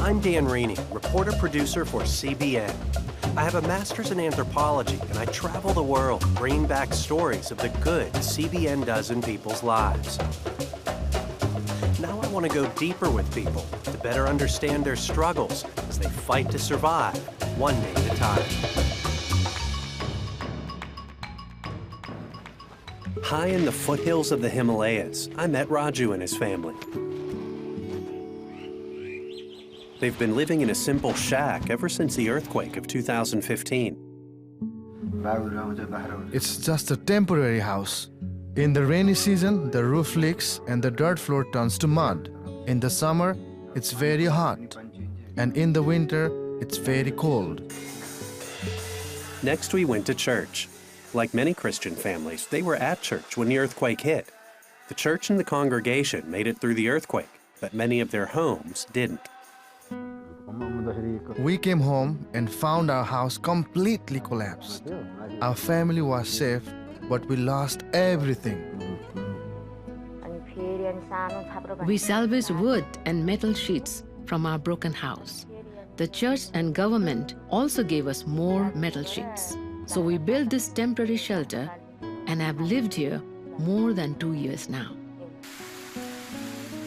I'm Dan Reany, reporter-producer for CBN. I have a master's in anthropology, and I travel the world bringing back stories of the good CBN does in people's lives. Now I want to go deeper with people to better understand their struggles as they fight to survive, one day at a time. High in the foothills of the Himalayas, I met Raju and his family. They've been living in a simple shack ever since the earthquake of 2015. It's just a temporary house. In the rainy season, the roof leaks and the dirt floor turns to mud. In the summer, it's very hot. And in the winter, it's very cold. Next, we went to church. Like many Christian families, they were at church when the earthquake hit. The church and the congregation made it through the earthquake, but many of their homes didn't. We came home and found our house completely collapsed. Our family was safe, but we lost everything. We salvaged wood and metal sheets from our broken house. The church and government also gave us more metal sheets. So we built this temporary shelter and have lived here more than 2 years now.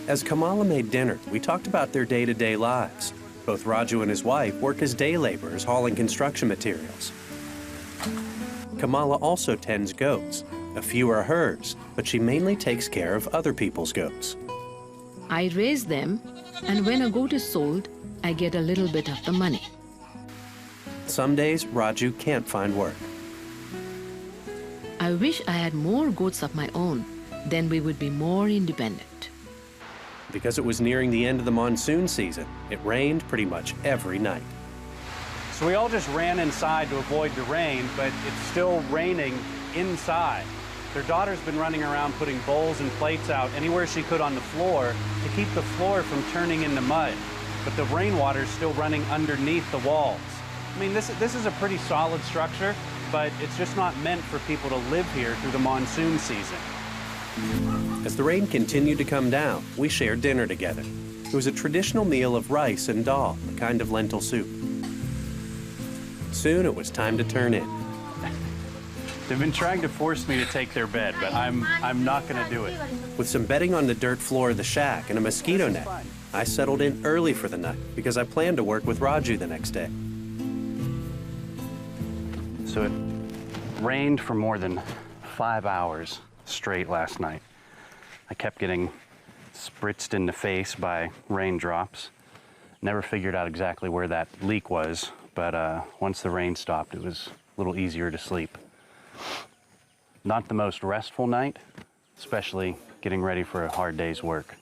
As Kamala made dinner, we talked about their day-to-day lives. Both Raju and his wife work as day laborers hauling construction materials. Kamala also tends goats. A few are hers, but she mainly takes care of other people's goats. I raise them, and when a goat is sold, I get a little bit of the money. Some days, Raju can't find work. I wish I had more goats of my own, then we would be more independent. Because it was nearing the end of the monsoon season, it rained pretty much every night. So we all just ran inside to avoid the rain, but it's still raining inside. Their daughter's been running around putting bowls and plates out anywhere she could on the floor to keep the floor from turning into mud. But the rainwater's still running underneath the walls. I mean, this is a pretty solid structure, but it's just not meant for people to live here through the monsoon season. As the rain continued to come down, we shared dinner together. It was a traditional meal of rice and dal, a kind of lentil soup. Soon it was time to turn in. They've been trying to force me to take their bed, but I'm not going to do it. With some bedding on the dirt floor of the shack and a mosquito net, I settled in early for the night because I planned to work with Raju the next day. So it rained for more than 5 hours straight last night. I kept getting spritzed in the face by raindrops. Never figured out exactly where that leak was, but once the rain stopped, it was a little easier to sleep. Not the most restful night, especially getting ready for a hard day's work.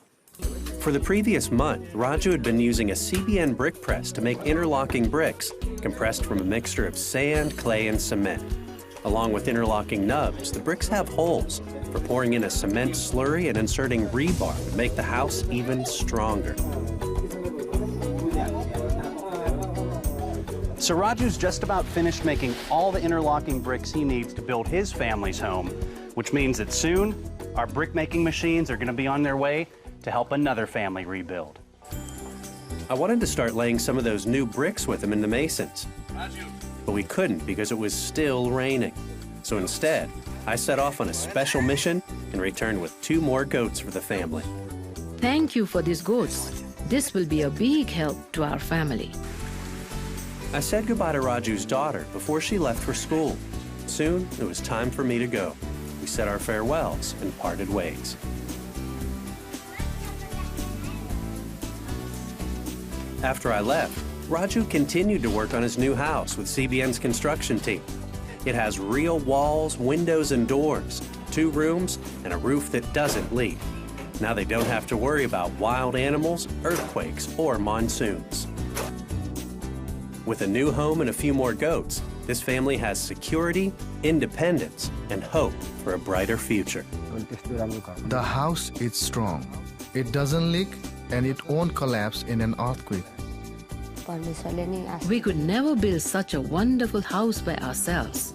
For the previous month, Raju had been using a CBN brick press to make interlocking bricks, compressed from a mixture of sand, clay, and cement. Along with interlocking nubs, the bricks have holes for pouring in a cement slurry and inserting rebar to make the house even stronger. So Raju's just about finished making all the interlocking bricks he needs to build his family's home, which means that soon our brick-making machines are going to be on their way to help another family rebuild. I wanted to start laying some of those new bricks with him in the masons, but we couldn't because it was still raining. So instead, I set off on a special mission and returned with 2 more goats for the family. Thank you for these goats. This will be a big help to our family. I said goodbye to Raju's daughter before she left for school. Soon, it was time for me to go. We said our farewells and parted ways. After I left, Raju continued to work on his new house with CBN's construction team. It has real walls, windows, and doors, 2 rooms, and a roof that doesn't leak. Now they don't have to worry about wild animals, earthquakes, or monsoons. With a new home and a few more goats, this family has security, independence, and hope for a brighter future. The house is strong. It doesn't leak and it won't collapse in an earthquake. We could never build such a wonderful house by ourselves.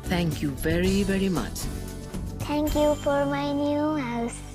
Thank you very, very much. Thank you for my new house.